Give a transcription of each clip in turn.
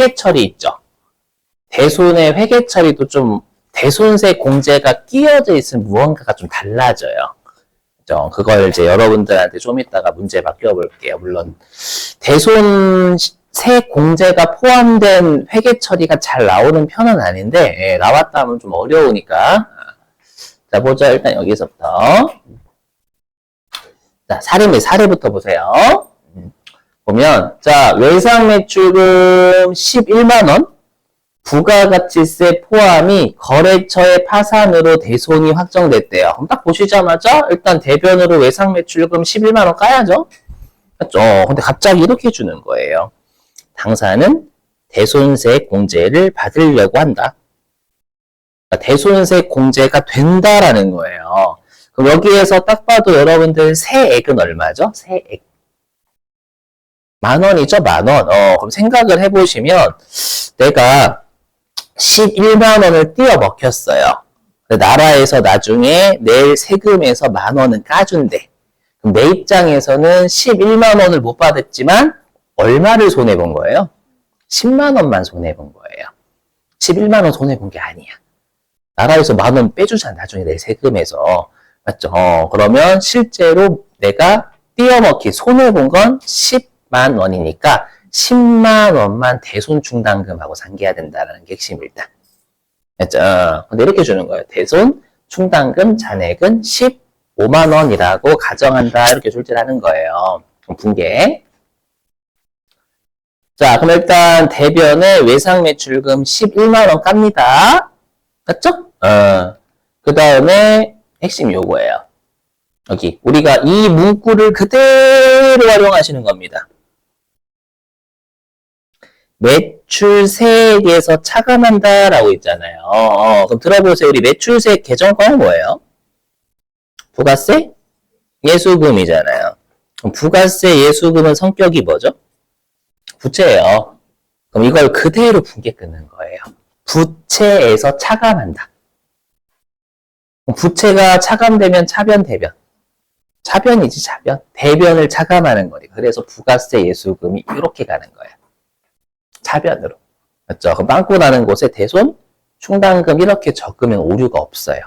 회계처리 있죠. 대손의 회계처리도 좀 대손세 공제가 끼어져 있으면 무언가가 좀 달라져요. 그죠? 그걸 이제 여러분들한테 좀 이따가 문제 맡겨볼게요. 물론 대손세 공제가 포함된 회계처리가 잘 나오는 편은 아닌데 예, 나왔다 하면 좀 어려우니까. 자, 보자. 일단 여기서부터. 자, 사례부터 보세요. 보면, 자, 외상매출금 11만원, 부가가치세 포함이 거래처의 파산으로 대손이 확정됐대요. 그럼 딱 보시자마자 일단 대변으로 외상매출금 11만원 까야죠? 맞죠? 근데 갑자기 이렇게 주는 거예요. 당사는 대손세 공제를 받으려고 한다. 그러니까 대손세 공제가 된다라는 거예요. 그럼 여기에서 딱 봐도 여러분들 세액은 얼마죠? 세액. 10,000원이죠, 10,000원. 그럼 생각을 해보시면 내가 11만원을 띄워 먹혔어요. 나라에서 나중에 낼 세금에서 10,000원은 까준대. 그럼 내 입장에서는 11만원을 못 받았지만 얼마를 손해본 거예요? 10만원만 손해본 거예요. 11만원 손해본 게 아니야. 나라에서 10,000원 빼주잖아, 나중에 내 세금에서. 맞죠? 그러면 실제로 내가 띄어먹기 손해본 건 10만원이니까 10만원만 대손 충당금하고 상기해야 된다는 게 핵심이다. 맞죠? 근데 이렇게 주는 거예요. 대손 충당금 잔액은 15만원이라고 가정한다. 이렇게 출제하는 거예요. 분계. 자, 그럼 일단 대변에 외상매출금 11만원 깝니다. 맞죠? 그 다음에 핵심 요거예요. 여기 우리가 이 문구를 그대로 활용하시는 겁니다. 매출세액에서 차감한다라고 있잖아요. 그럼 들어보세요. 우리 매출세액 계정과는 뭐예요? 부가세? 예수금이잖아요. 그럼 부가세 예수금은 성격이 뭐죠? 부채예요. 그럼 이걸 그대로 분계 끊는 거예요. 부채에서 차감한다. 부채가 차감되면 차변, 대변. 차변이지, 차변. 대변을 차감하는 거니까. 그래서 부가세 예수금이 이렇게 가는 거예요. 차변으로. 맞죠? 그럼 빵꾸 나는 곳에 대손, 충당금 이렇게 적으면 오류가 없어요.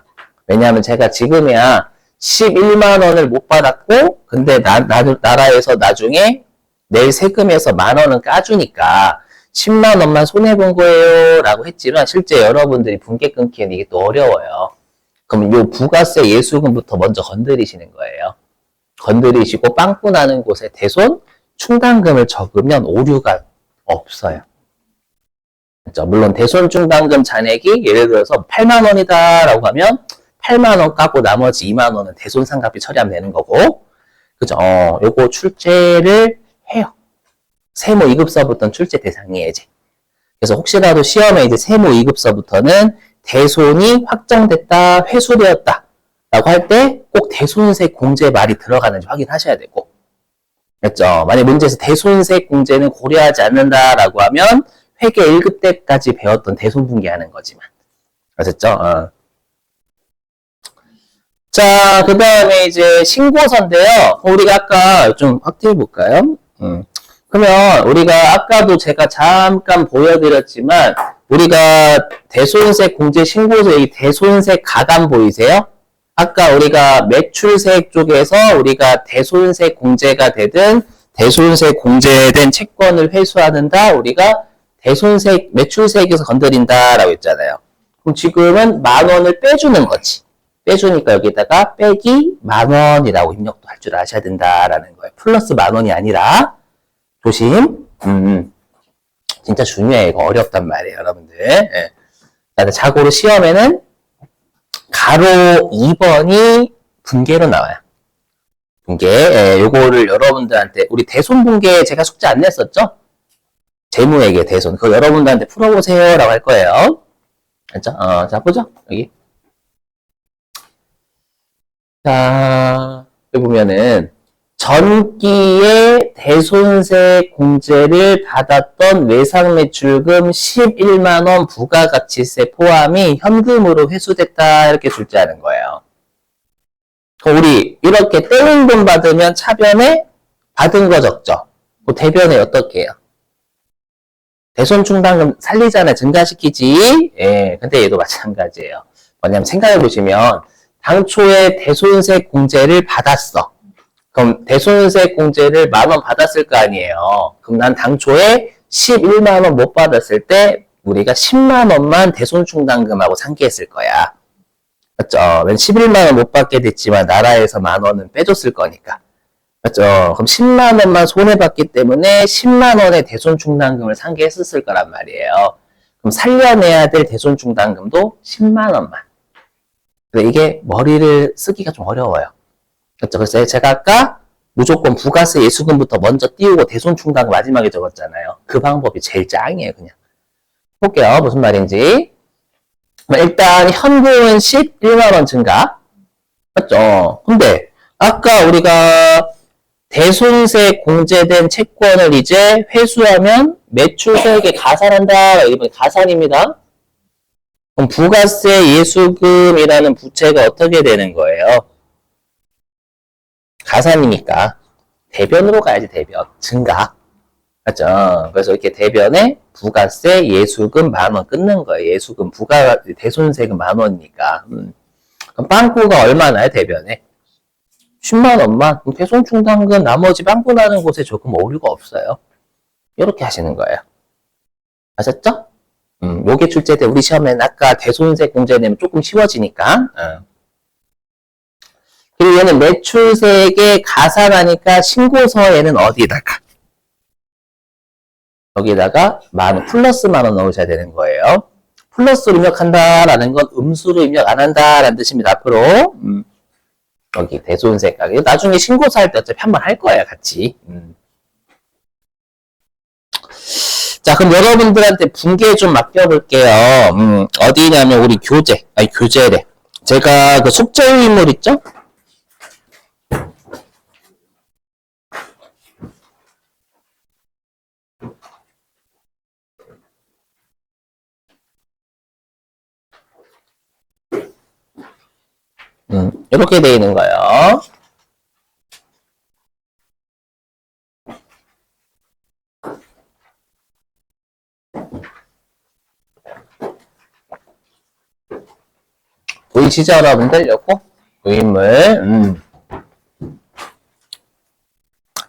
왜냐하면 제가 지금이야 11만원을 못 받았고, 근데 나라에서 나중에 낼 세금에서 10,000원은 까주니까 10만원만 손해본 거예요. 라고 했지만 실제 여러분들이 분계 끊기는 이게 또 어려워요. 그럼 요 부가세 예수금부터 먼저 건드리시는 거예요. 건드리시고 빵꾸 나는 곳에 대손, 충당금을 적으면 오류가 없어요. 그렇죠? 물론 대손 충당금 잔액이 예를 들어서 8만원이다 라고 하면 8만원 까고 나머지 2만원은 대손 상각비 처리하면 되는 거고, 그죠? 요거 출제를 해요. 세무 2급서부터는 출제 대상이에요, 이제. 그래서 혹시라도 시험에 이제 세무 2급서부터는 대손이 확정됐다, 회수되었다 라고 할 때 꼭 대손세 공제 말이 들어가는지 확인하셔야 되고, 그렇죠? 만약 문제에서 대손세 공제는 고려하지 않는다라고 하면 회계 1급 때까지 배웠던 대손분계하는 거지만. 아셨죠? 자, 그 다음에 이제 신고서인데요. 우리가 아까 좀 확대해 볼까요? 그러면 우리가 아까도 제가 잠깐 보여드렸지만 우리가 대손세 공제 신고서 이 대손세 가감 보이세요? 아까 우리가 매출세액 쪽에서 우리가 대손세 공제가 되든 대손세 공제된 채권을 회수하는다 우리가 대손세 매출세액에서 건드린다라고 했잖아요. 그럼 지금은 10,000원을 빼주는 거지. 빼주니까 여기다가 빼기 10,000원이라고 입력도 할 줄 아셔야 된다라는 거예요. 플러스 10,000원이 아니라 조심. 진짜 중요해. 이거 어렵단 말이에요, 여러분들. 예. 자고로 시험에는 가로 2번이 분계로 나와요. 분계. 예, 요거를 여러분들한테 우리 대손 분계 제가 숙제 안 냈었죠? 재무회계 대손. 그거 여러분들한테 풀어보세요라고 할 거예요. 알죠? 자 보죠. 여기. 자, 여기 보면은 전기에 대손세 공제를 받았던 외상매출금 11만원 부가가치세 포함이 현금으로 회수됐다 이렇게 출제하는 거예요. 우리 이렇게 떼인 돈 받으면 차변에 받은 거 적죠. 그 대변에 어떻게 해요? 대손충당금 살리잖아요. 증가시키지. 예, 근데 얘도 마찬가지예요. 뭐냐면 생각해보시면 당초에 대손세 공제를 받았어. 그럼 대손세 공제를 10,000원 받았을 거 아니에요. 그럼 난 당초에 11만 원 못 받았을 때 우리가 10만 원만 대손충당금하고 상기했을 거야. 맞죠? 11만 원 못 받게 됐지만 나라에서 10,000원은 빼줬을 거니까. 맞죠? 그럼 10만 원만 손해봤기 때문에 10만 원의 대손충당금을 상기했었을 거란 말이에요. 그럼 살려내야 될 대손충당금도 10만 원만. 근데 이게 머리를 쓰기가 좀 어려워요. 그렇죠? 그래서 제가 아까 무조건 부가세 예수금부터 먼저 띄우고 대손충당금 마지막에 적었잖아요. 그 방법이 제일 짱이에요, 그냥. 볼게요. 무슨 말인지. 일단 현금은 11만 원 증가. 맞죠? 근데 아까 우리가 대손세 공제된 채권을 이제 회수하면 매출세액에 가산한다. 이번 가산입니다. 그럼 부가세 예수금이라는 부채가 어떻게 되는 거예요? 가산이니까 대변으로 가야지. 대변 증가. 맞죠? 그래서 이렇게 대변에 부가세 예수금 10,000원 끊는 거예요. 예수금 부가 대손세금 10,000원이니까. 그럼 빵꾸가 얼마나요? 대변에 10만 원만. 그럼 대손충당금 나머지 빵꾸 나는 곳에 조금 오류가 없어요. 이렇게 하시는 거예요. 아셨죠? 요게 출제돼. 우리 시험에는 아까 대손세 공제 내면 조금 쉬워지니까. 그리고 얘는 매출세액에 가산하니까 신고서에는 어디다가? 여기다가 플러스 10,000원 넣으셔야 되는 거예요. 플러스로 입력한다라는 건 음수로 입력 안 한다라는 뜻입니다. 앞으로. 여기 대손세가. 나중에 신고서 할 때 어차피 한번 할 거예요. 같이. 자, 그럼 여러분들한테 분계 좀 맡겨볼게요. 어디냐면 우리 교재래. 제가 그 숙제의물 있죠? 이렇게 돼 있는 거예요. 보이시죠, 여러분들? 요거? 의물.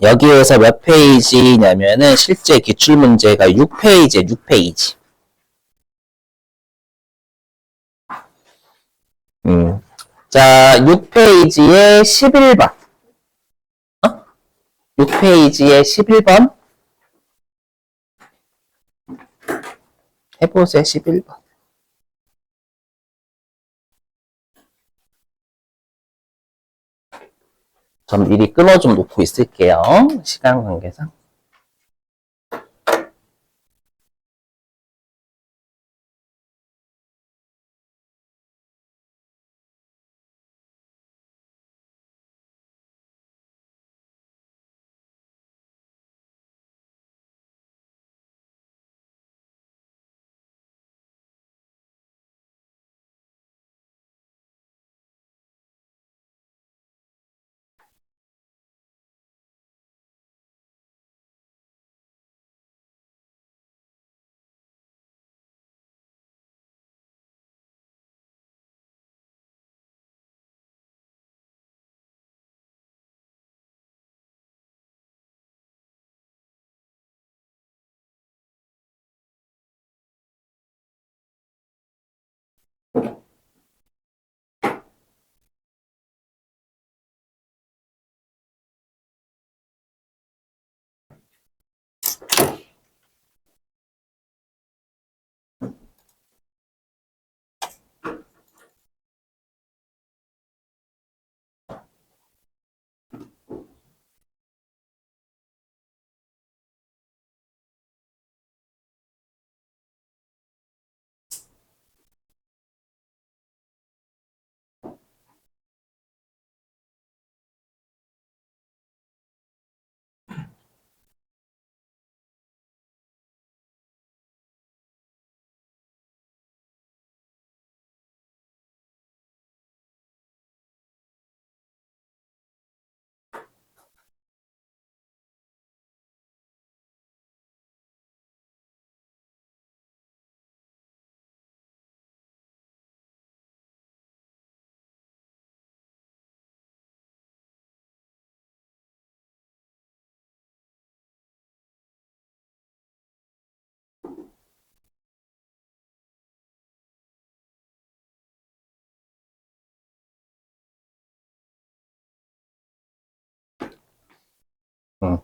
여기에서 몇 페이지냐면은 실제 기출문제가 6페이지에 6페이지. 자, 6페이지에 11번. 6페이지에 11번. 해보세요, 11번. 전 미리 끊어 좀 놓고 있을게요. 시간 관계상.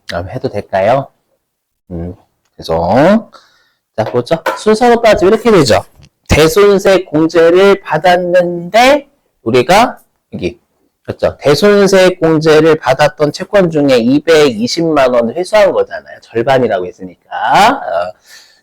그럼 해도 될까요? 그래서 자, 보죠. 순서로 따지면 이렇게 되죠. 대손세 공제를 받았는데 우리가 여기 그렇죠. 대손세 공제를 받았던 채권 중에 220만 원을 회수한 거잖아요. 절반이라고 했으니까.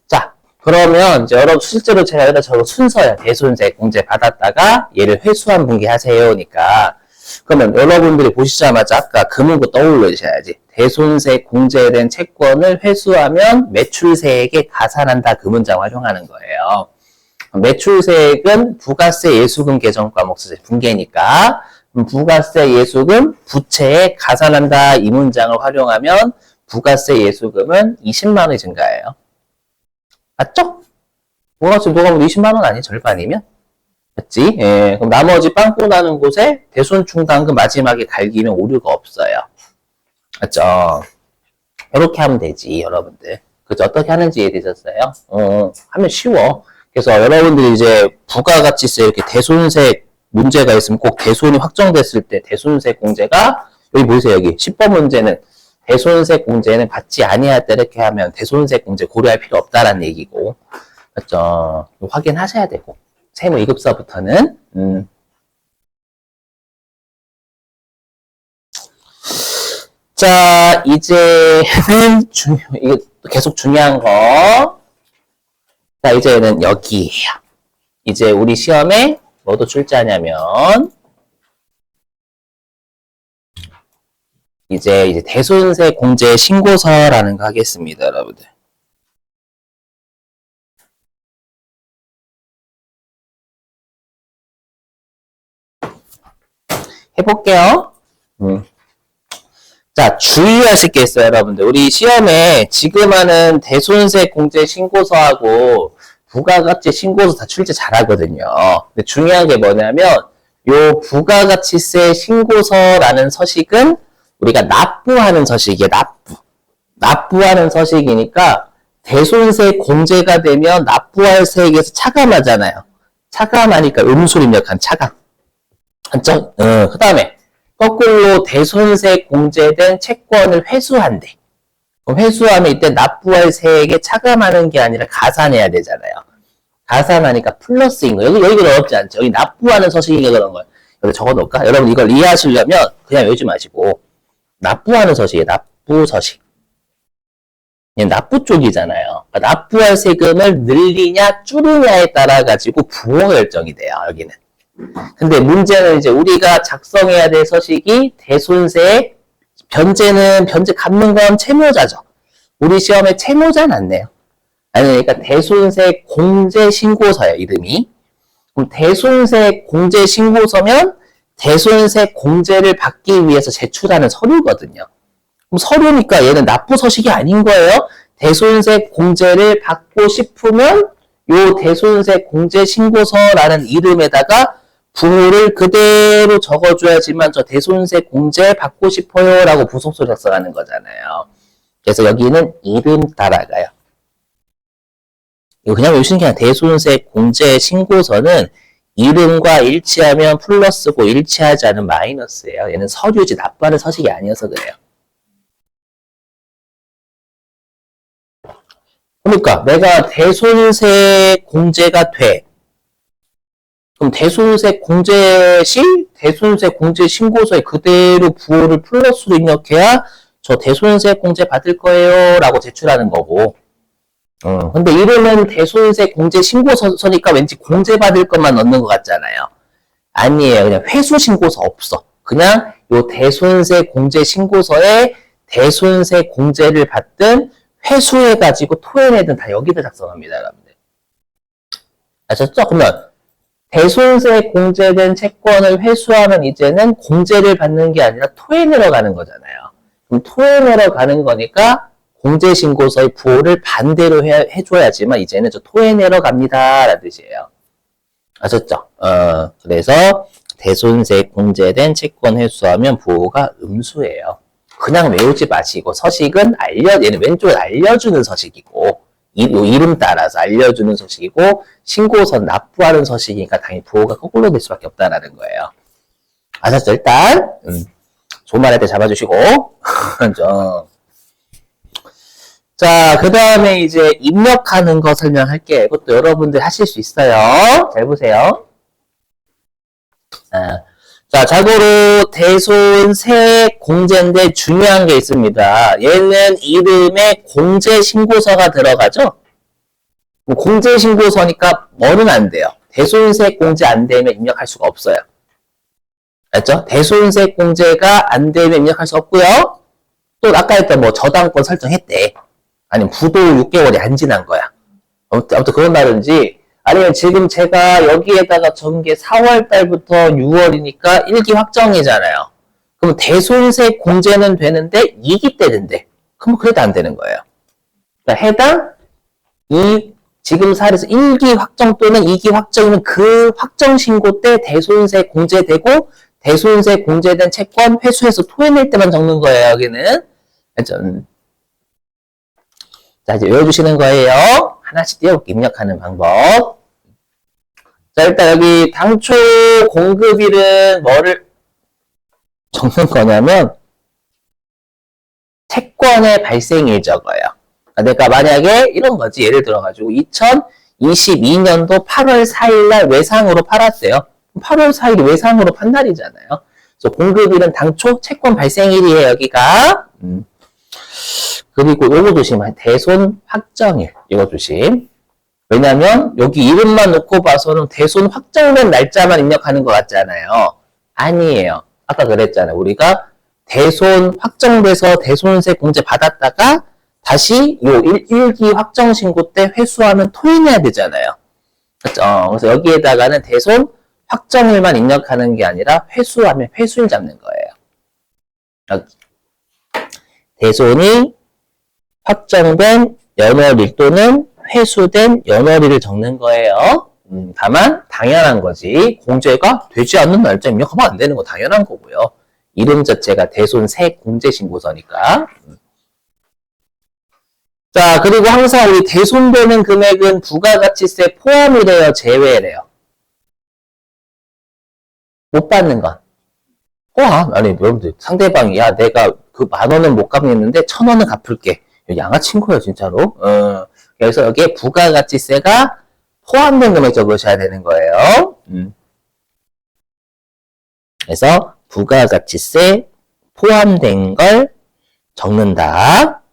자, 그러면 이제 여러분 실제로 제가 여기다 적은 순서야. 대손세 공제 받았다가 얘를 회수한 분기 하세요니까. 그러면 여러분들이 보시자마자 아까 그 문구 떠올리셔야지. 대손세 공제된 채권을 회수하면 매출세액에 가산한다. 그 문장 활용하는 거예요. 매출세액은 부가세 예수금 계정 과목 수제 분계니까 부가세 예수금 부채에 가산한다. 이 문장을 활용하면 부가세 예수금은 20만 원이 증가해요. 맞죠? 부가세 누가 보면 20만 원 아니에요? 절반이면? 맞지? 예, 그럼 나머지 빵꾸 나는 곳에 대손충당금 마지막에 갈기면 오류가 없어요. 맞죠? 이렇게 하면 되지, 여러분들. 그죠? 어떻게 하는지 이해되셨어요? 하면 쉬워. 그래서 여러분들이 이제 부가가치세 이렇게 대손세 문제가 있으면 꼭 대손이 확정됐을 때 대손세 공제가 여기 보세요. 여기 10번 문제는 대손세 공제는 받지 아니할 때 이렇게 하면 대손세 공제 고려할 필요 없다라는 얘기고. 맞죠? 확인하셔야 되고. 세무 2급서부터는 자, 이제는 이게 계속 중요한 거. 자, 이제는 여기에요. 이제 우리 시험에 뭐도 출제하냐면 이제 대손세 공제 신고서라는 거 하겠습니다, 여러분들. 해볼게요. 자, 주의하실 게 있어요, 여러분들. 우리 시험에 지금 하는 대손세 공제 신고서하고 부가가치 신고서 다 출제 잘하거든요. 근데 중요한 게 뭐냐면 요 부가가치세 신고서라는 서식은 우리가 납부하는 서식이에요. 납부하는 서식이니까 대손세 공제가 되면 납부할 세액에서 차감하잖아요. 차감하니까 음수를 입력한 차감. 맞죠? 그 다음에 거꾸로 대손세 공제된 채권을 회수한대. 회수하면 이때 납부할 세액에 차감하는 게 아니라 가산해야 되잖아요. 가산하니까 플러스인 거예요. 여기가 어렵지 않죠. 여기 납부하는 서식이니까 그런 거예요. 여기 적어놓을까? 여러분 이걸 이해하시려면 그냥 외우지 마시고 납부하는 서식이에요. 납부 서식. 납부 쪽이잖아요. 그러니까 납부할 세금을 늘리냐 줄이냐에 따라 가지고 부호 결정이 돼요. 여기는. 근데 문제는 이제 우리가 작성해야 될 서식이 대손세 변제 갚는 건 채무자죠. 우리 시험에 채무자 났네요. 아니, 그러니까 대손세 공제 신고서예요, 이름이. 그럼 대손세 공제 신고서면 대손세 공제를 받기 위해서 제출하는 서류거든요. 그럼 서류니까 얘는 납부 서식이 아닌 거예요. 대손세 공제를 받고 싶으면 요 대손세 공제 신고서라는 이름에다가 부호를 그대로 적어줘야지만 저 대손세 공제 받고 싶어요 라고 부속서 작성하는 거잖아요. 그래서 여기는 이름 따라가요. 이거 그냥 외우시는 게 아니라 대손세 공제 신고서는 이름과 일치하면 플러스고 일치하지 않으면 마이너스예요. 얘는 서류지 납부하는 서식이 아니어서 그래요. 그러니까 내가 대손세 공제가 돼. 그럼 대손세 공제 시 대손세 공제 신고서에 그대로 부호를 플러스로 입력해야 저 대손세 공제 받을 거예요 라고 제출하는 거고. 근데 이름은 대손세 공제 신고서니까 왠지 공제 받을 것만 넣는 것 같잖아요. 아니에요. 그냥 회수 신고서 없어. 그냥 요 대손세 공제 신고서에 대손세 공제를 받든 회수해가지고 토해내든 다 여기다 작성합니다, 여러분들. 아셨죠? 그러면 대손세 공제된 채권을 회수하면 이제는 공제를 받는 게 아니라 토해내러 가는 거잖아요. 그럼 토해내러 가는 거니까 공제신고서의 부호를 반대로 해줘야지만 이제는 저 토해내러 갑니다 라는 뜻이에요. 아셨죠? 그래서 대손세 공제된 채권 회수하면 부호가 음수예요. 그냥 외우지 마시고 서식은 얘는 왼쪽에 알려주는 서식이고 이름 따라서 알려주는 서식이고 신고서 납부하는 서식이니까 당연히 부호가 거꾸로 될 수밖에 없다라는 거예요. 아셨죠? 일단 좋은 말 할 때 잡아주시고 자, 그 다음에 이제 입력하는 거 설명할게요. 이것도 여러분들 하실 수 있어요. 잘 보세요. 자, 자고로 대손세 공제인데 중요한 게 있습니다. 얘는 이름에 공제신고서가 들어가죠? 공제신고서니까 뭐는 안 돼요. 대손세 공제 안 되면 입력할 수가 없어요. 알죠? 대손세 공제가 안 되면 입력할 수 없고요. 또 아까 했던 뭐 저당권 설정했대. 아니면 부도 6개월이 안 지난 거야. 아무튼 그런 말인지 아니면 지금 제가 여기에다가 적은 게 4월 달부터 6월이니까 1기 확정이잖아요. 그럼 대손세 공제는 되는데 2기 때 된대. 그럼 그래도 안 되는 거예요. 그러니까 해당 지금 사례에서 1기 확정 또는 2기 확정이면 그 확정 신고 때 대손세 공제되고 대손세 공제된 채권 회수해서 토해낼 때만 적는 거예요. 여기는. 자, 이제 외워주시는 거예요. 하나씩 띄워볼게요. 입력하는 방법. 자, 일단 여기 당초 공급일은 뭐를 적는 거냐면 채권의 발생일 적어요. 내가 만약에 이런 거지. 예를 들어가지고 2022년도 8월 4일 날 외상으로 팔았대요. 8월 4일이 외상으로 판 날이잖아요. 그래서 공급일은 당초 채권 발생일이에요. 여기가. 그리고 요거 조심해. 대손 확정일. 이거 조심. 왜냐면 여기 이름만 놓고 봐서는 대손 확정된 날짜만 입력하는 것 같잖아요. 아니에요. 아까 그랬잖아요. 우리가 대손 확정돼서 대손세 공제 받았다가 다시 요 1기 확정 신고 때 회수하면 토해내야 되잖아요. 그렇죠? 그래서 여기에다가는 대손 확정일만 입력하는 게 아니라 회수하면 회수일 잡는 거예요. 대손이 확정된 연월일 또는 회수된 연월일을 적는 거예요. 다만 당연한 거지. 공제가 되지 않는 날짜 입력하면 안 되는 거 당연한 거고요. 이름 자체가 대손세 공제신고서니까. 자, 그리고 항상 우리 대손되는 금액은 부가가치세 포함이래요, 제외래요? 못 받는 건. 포함. 아니, 여러분들, 상대방이, 야, 내가 그 10,000원은 못 갚겠는데 1,000원은 갚을게. 양아친 거예요, 진짜로. 그래서 여기에 부가가치세가 포함된 금액 적으셔야 되는 거예요. 그래서 부가가치세 포함된 걸 적는다.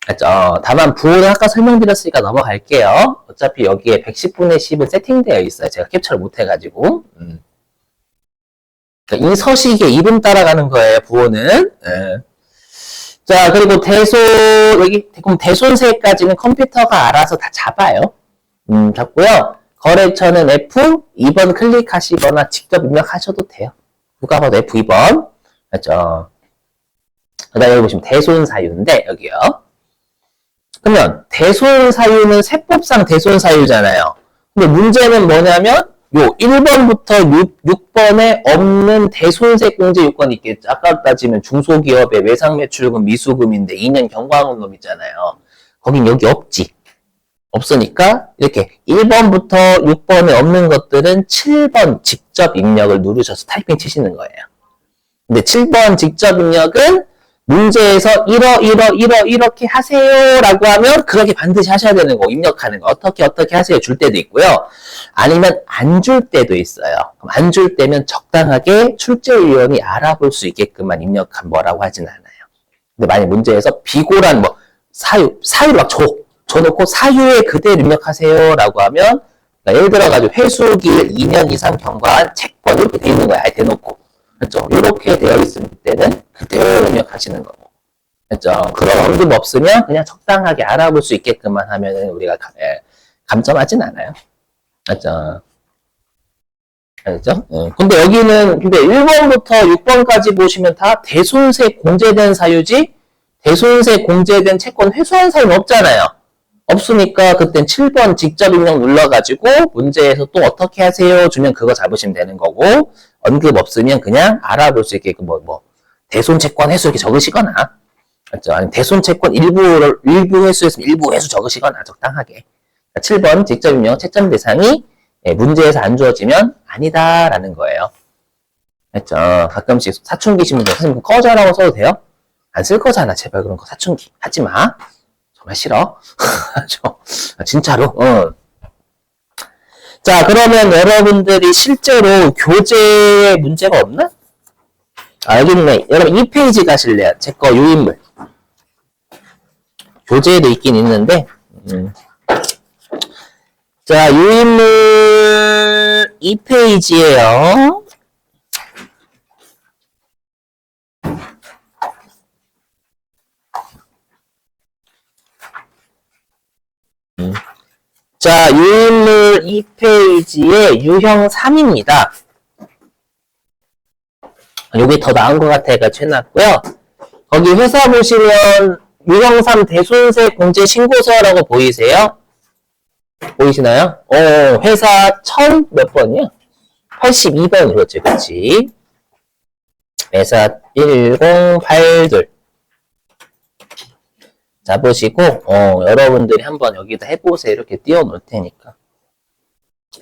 그렇죠? 다만 부호는 아까 설명드렸으니까 넘어갈게요. 어차피 여기에 110분의 10은 세팅되어 있어요. 제가 캡처를 못 해가지고. 그러니까 이 서식에 이름 따라가는 거예요, 부호는. 자, 그리고 여기, 그럼 대손세까지는 컴퓨터가 알아서 다 잡아요. 잡고요. 거래처는 F, 2번 클릭하시거나 직접 입력하셔도 돼요. 부가번호 F 2번. 맞죠? 그 다음에 여기 보시면 대손사유인데, 여기요. 그러면 대손사유는 세법상 대손사유잖아요. 근데 문제는 뭐냐면, 요 1번부터 6번에 없는 대손세 공제 요건이 있겠죠. 아까 따지면 중소기업의 외상매출금 미수금인데 2년 경과금금 있잖아요. 거긴 여기 없지. 없으니까 이렇게 1번부터 6번에 없는 것들은 7번 직접 입력을 누르셔서 타이핑 치시는 거예요. 근데 7번 직접 입력은 문제에서 이렇게 하세요 라고 하면 그렇게 반드시 하셔야 되는 거, 입력하는 거. 어떻게 하세요 줄 때도 있고요. 아니면 안 줄 때도 있어요. 안 줄 때면 적당하게 출제위원이 알아볼 수 있게끔만 입력한 뭐라고 하진 않아요. 근데 만약 문제에서 비고란 뭐 사유를 막 줘놓고 사유에 그대로 입력하세요 라고 하면, 그러니까 예를 들어가지고 회수기일 2년 이상 경과한 채권 이렇게 돼 있는 거야. 아예 대놓고. 그렇죠? 이렇게 되어 있을 때는 그대로 입력하시는 거고. 그렇죠? 그런 언급 없으면 그냥 적당하게 알아볼 수 있게끔만 하면은 우리가 감점하진 않아요. 그렇죠? 알죠? 근데 여기는, 근데 1번부터 6번까지 보시면 다 대손세 공제된 사유지, 대손세 공제된 채권 회수한 사유는 없잖아요. 없으니까 그땐 7번 직접 입력 눌러가지고 문제에서 또 어떻게 하세요 주면 그거 잡으시면 되는 거고, 언급 없으면 그냥 알아볼 수 있게 대손채권 회수 이렇게 적으시거나, 그렇죠? 아니 대손채권 일부 회수했으면 일부 회수 적으시거나 적당하게. 7번 직접 입력 채점 대상이 문제에서 안 주어지면 아니다라는 거예요. 그렇죠? 가끔씩 사춘기신 분들 선생님 꺼져라고 써도 돼요? 안 쓸 거잖아. 제발 그런 거 사춘기 하지 마. 정말 싫어. 진짜로. 자, 그러면 여러분들이 실제로 교재에 문제가 없나? 아, 여기 있네. 여러분 2페이지 가실래요? 제 거 유인물. 교재에도 있긴 있는데, 자, 유인물 2페이지에요. 자, 유인물 2페이지에 유형 3입니다. 요게 더 나은 것 같아가 해놨고요. 거기 회사 보시면 유형 3 대손세 공제 신고서라고 보이세요? 보이시나요? 회사 1000 몇 번이요? 82번 그렇지, 그렇지. 회사 1082. 자, 보시고, 여러분들이 한번 여기다 해보세요. 이렇게 띄워 놓을 테니까.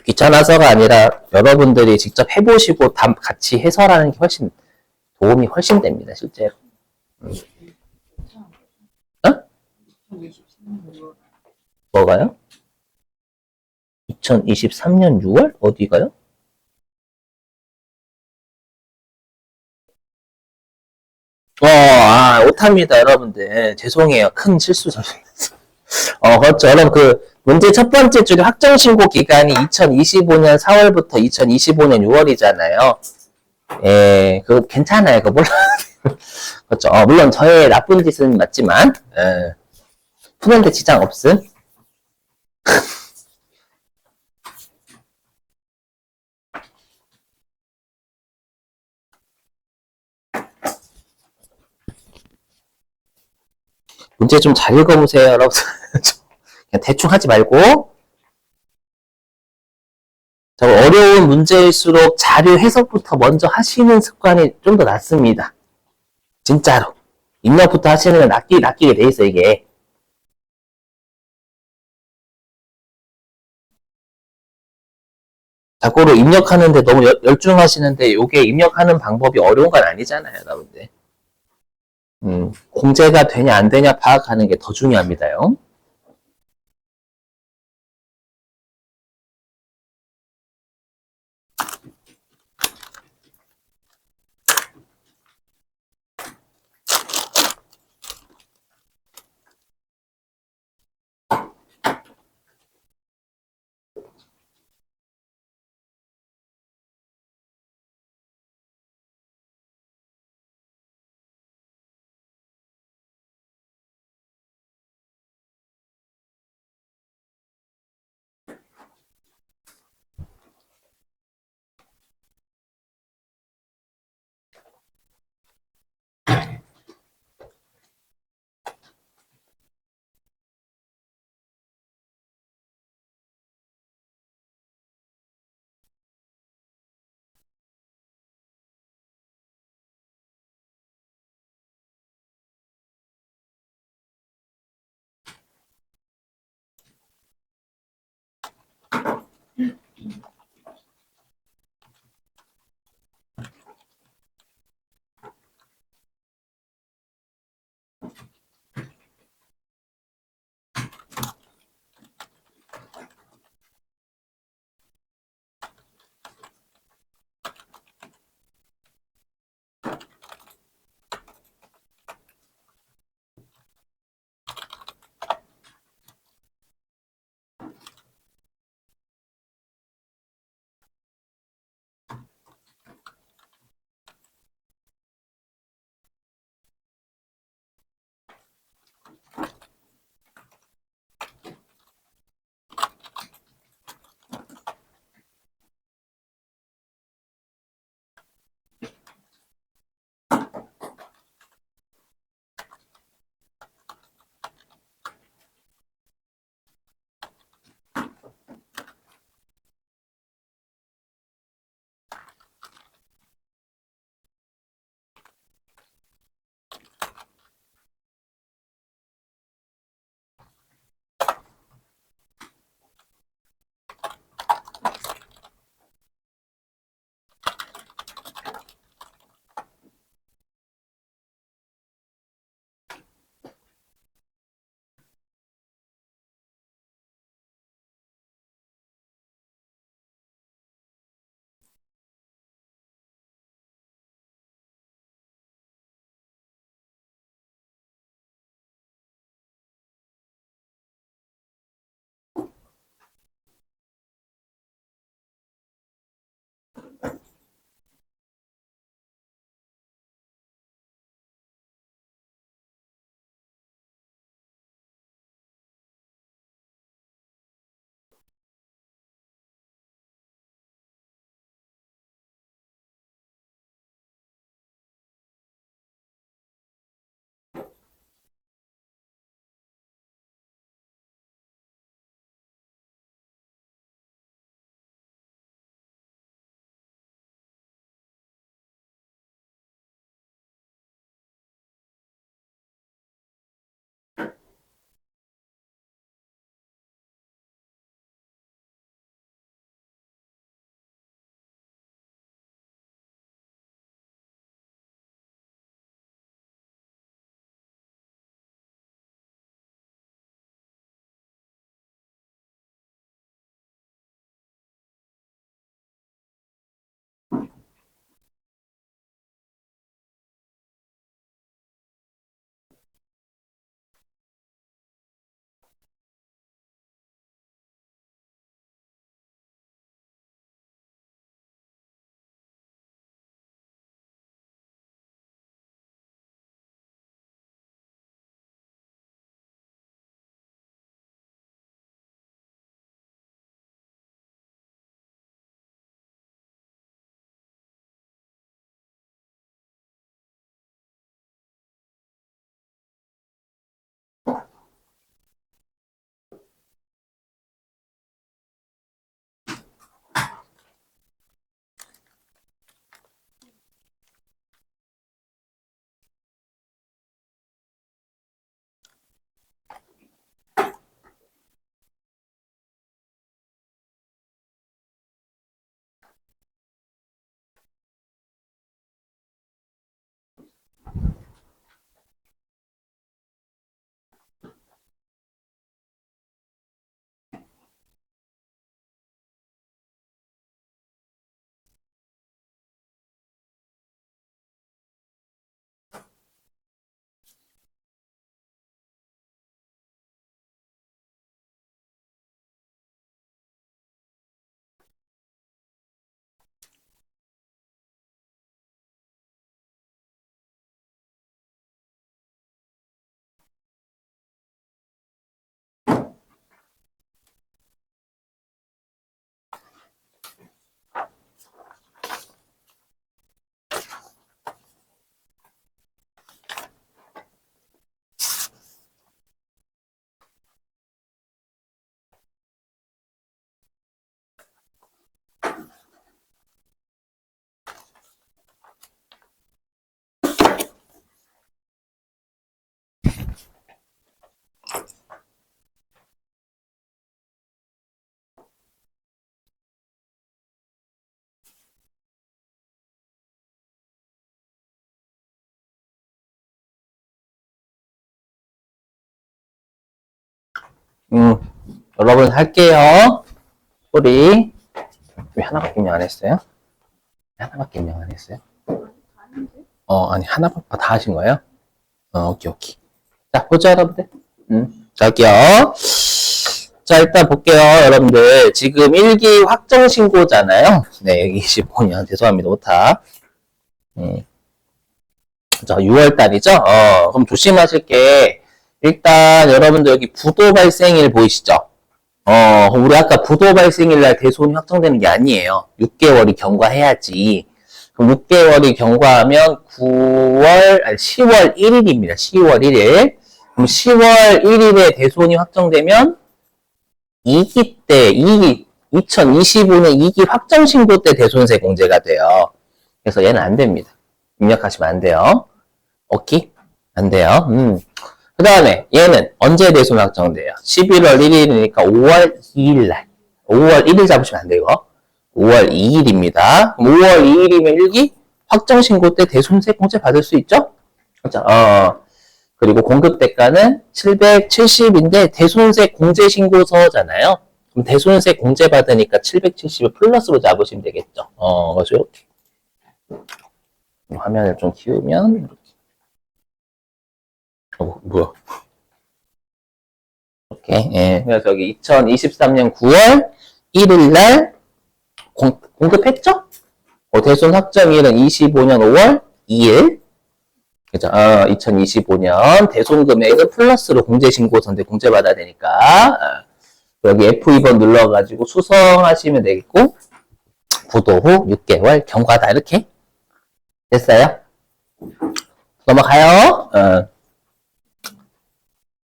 귀찮아서가 아니라 여러분들이 직접 해보시고 같이 해설하는 게 도움이 훨씬 됩니다, 실제로. 어? 뭐가요? 2023년 6월? 어디가요? 오타입니다, 여러분들. 죄송해요. 큰 실수 저질렀어. 그렇죠. 여러분, 문제 첫 번째 줄에 확정신고 기간이 2025년 4월부터 2025년 6월이잖아요. 예, 그거 괜찮아요. 그거 몰라. 그렇죠. 물론 저의 나쁜 짓은 맞지만, 푸는데 지장 없음. 문제 좀 잘 읽어보세요, 여러분. 그냥 대충 하지 말고. 어려운 문제일수록 자료 해석부터 먼저 하시는 습관이 좀 더 낫습니다. 진짜로. 입력부터 하시는 건 낚이게 돼 있어, 이게. 자고로 입력하는데 너무 열중하시는데 이게 입력하는 방법이 어려운 건 아니잖아요, 여러분들. 공제가 되냐 안 되냐 파악하는 게 더 중요합니다요. 여러분 할게요. 소리. 왜 하나밖에 입력 안 했어요? 하나밖에 입력 안 했어요? 아니, 하나밖에 다 하신 거예요? 오케이. 자, 보자, 여러분들. 자, 할게요. 자, 일단 볼게요, 여러분들. 지금 1기 확정 신고잖아요. 네, 여기 25년. 죄송합니다, 오타. 자, 6월달이죠? 그럼 조심하실 게, 일단 여러분들 여기 부도 발생일 보이시죠? 우리 아까 부도 발생일 날 대손이 확정되는 게 아니에요. 6개월이 경과해야지. 그럼 6개월이 경과하면 10월 1일입니다. 10월 1일. 그럼 10월 1일에 대손이 확정되면 2기 때, 2025년 2기 확정 신고 때 대손세 공제가 돼요. 그래서 얘는 안 됩니다. 입력하시면 안 돼요. 오케이? 안 돼요. 그 다음에 얘는 언제 대손 확정돼요? 11월 1일이니까 5월 2일 날. 5월 1일 잡으시면 안 돼요. 5월 2일입니다. 5월 2일이면 1기 확정 신고 때 대손세 공제 받을 수 있죠? 그렇죠? 그리고 공급 대가는 770인데 대손세 공제 신고서잖아요. 그럼 대손세 공제 받으니까 770을 플러스로 잡으시면 되겠죠. 그래서 이렇게 화면을 좀 키우면 이렇게. 뭐야? 이렇게. 예. 그래서 여기 2023년 9월 1일 날 공급했죠? 대손 확정일은 25년 5월 2일. 그죠? 2025년 대손 금액은 플러스로 공제신고서인데 공제받아야 되니까, 여기 F2번 눌러가지고 수성하시면 되겠고, 부도 후 6개월 경과다. 이렇게. 됐어요? 넘어가요.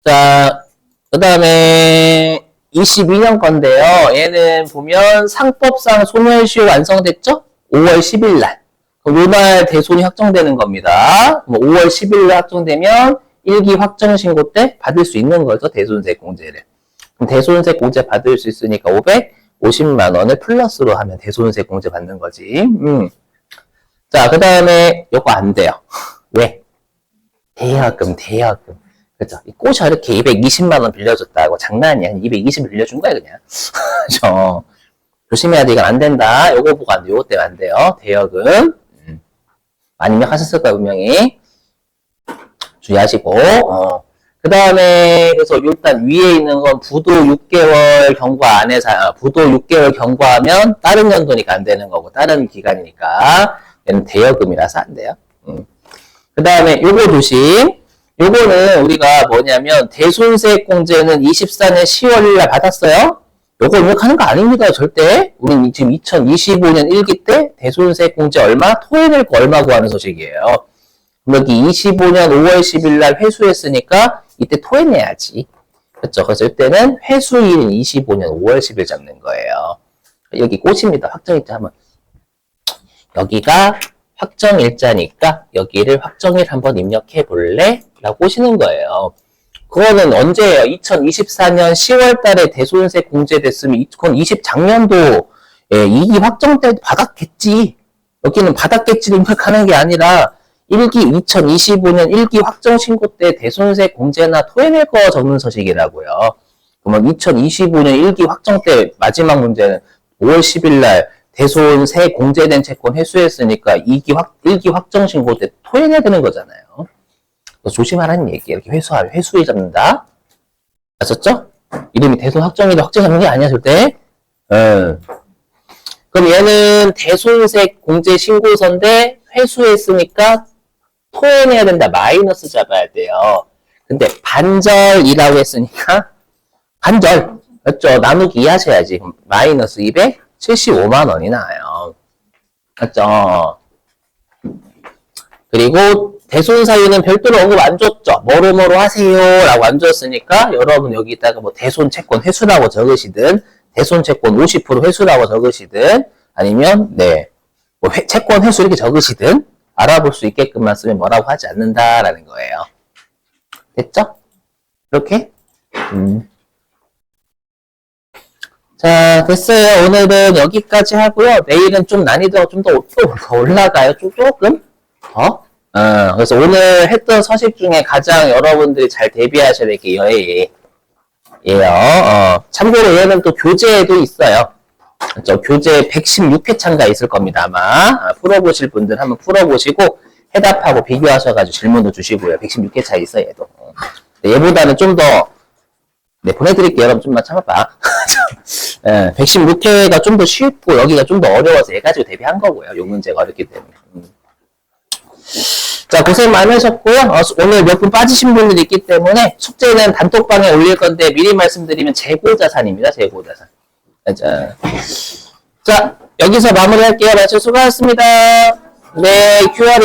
자, 그 다음에 22년 건데요. 얘는 보면 상법상 소멸시효 완성됐죠? 5월 10일 날. 요날 대손이 확정되는 겁니다. 5월 10일 날 확정되면 1기 확정 신고 때 받을 수 있는 거죠. 대손세 공제를. 그럼 대손세 공제 받을 수 있으니까 550만 원을 플러스로 하면 대손세 공제 받는 거지. 자, 그 다음에 요거 안 돼요. 왜? 대여금. 그죠? 이 꼬셔 이렇게 220만 원 빌려줬다고 장난이야. 220 빌려준 거야 그냥. 그죠? 조심해야 돼. 이건 안 된다. 요거 보고 안 돼. 요거 때문에 안 돼요. 대여금. 많이 입력하셨을 거예요, 분명히. 주의하시고. 그 다음에 그래서 일단 위에 있는 건 부도 6개월 경과 안에서 부도 6개월 경과하면 다른 연도니까 안 되는 거고 다른 기간이니까 얘는 대여금이라서 안 돼요. 그 다음에 요거 조심. 요거는 우리가 뭐냐면 대손세 공제는 24년 10월 1일 날 받았어요. 요거 입력하는 거 아닙니다. 절대. 우린 지금 2025년 1기 때 대손세 공제 얼마? 토해낼 거 얼마 구하는 소식이에요. 여기 25년 5월 10일 날 회수했으니까 이때 토해내야지. 그렇죠? 그래서 이때는 회수일인 25년 5월 10일 잡는 거예요. 여기 꽃입니다. 확정일자 하면 여기가 확정일자니까 여기를 확정일 한번 입력해 볼래? 라고 오시는 거예요. 그거는 언제예요? 2024년 10월 달에 대손세 공제됐으면 그건 20작년도 2기 확정 때 받았겠지. 여기는 받았겠지를 입력하는 게 아니라 2025년 1기 확정 신고 때 대손세 공제나 토해낼 거 적는 서식이라고요. 그러면 2025년 1기 확정 때 마지막 문제는 5월 10일 날 대손세 공제된 채권 회수했으니까 1기 확정 신고 때 토해내야 되는 거잖아요. 조심하라는 얘기예요. 이렇게 회수에 잡는다. 아셨죠? 이름이 대손 확정일에 확정 잡는 게 아니야, 절대. 그럼 얘는 대손세 공제 신고서인데 회수했으니까 토해내야 된다. 마이너스 잡아야 돼요. 근데 반절이라고 했으니까 반절. 맞죠? 나누기 2 하셔야지. 그럼 마이너스 275만 원이 나와요. 맞죠? 그리고 대손 사유는 별도로 언급 안 줬죠. 뭐로 하세요 라고 안 줬으니까 여러분 여기다가 뭐 대손 채권 회수라고 적으시든 대손 채권 50% 회수라고 적으시든 아니면 뭐 채권 회수 이렇게 적으시든 알아볼 수 있게끔만 쓰면 뭐라고 하지 않는다라는 거예요. 됐죠? 이렇게? 자, 됐어요. 오늘은 여기까지 하고요. 내일은 좀 난이도가 좀 더 올라가요. 조금 더. 그래서 오늘 했던 서식 중에 가장 여러분들이 잘 대비하셔야 될 게 참고로 얘는 또 교재에도 있어요. 그렇죠? 교재 116회차인가 있을 겁니다, 아마. 풀어보실 분들 한번 풀어보시고, 해답하고 비교하셔가지고 질문도 주시고요. 116회차 있어요, 얘도. 얘보다는 좀 더, 네, 보내드릴게요. 여러분 좀만 참아봐. 116회가 좀 더 쉽고, 여기가 좀 더 어려워서 얘 가지고 대비한 거고요. 요 문제가 어렵기 때문에. 자, 고생 많으셨고요. 오늘 몇 분 빠지신 분들이 있기 때문에 숙제는 단톡방에 올릴 건데 미리 말씀드리면 재고자산입니다. 재고자산. 자, 여기서 마무리할게요. 마치 수고하셨습니다. 네, QR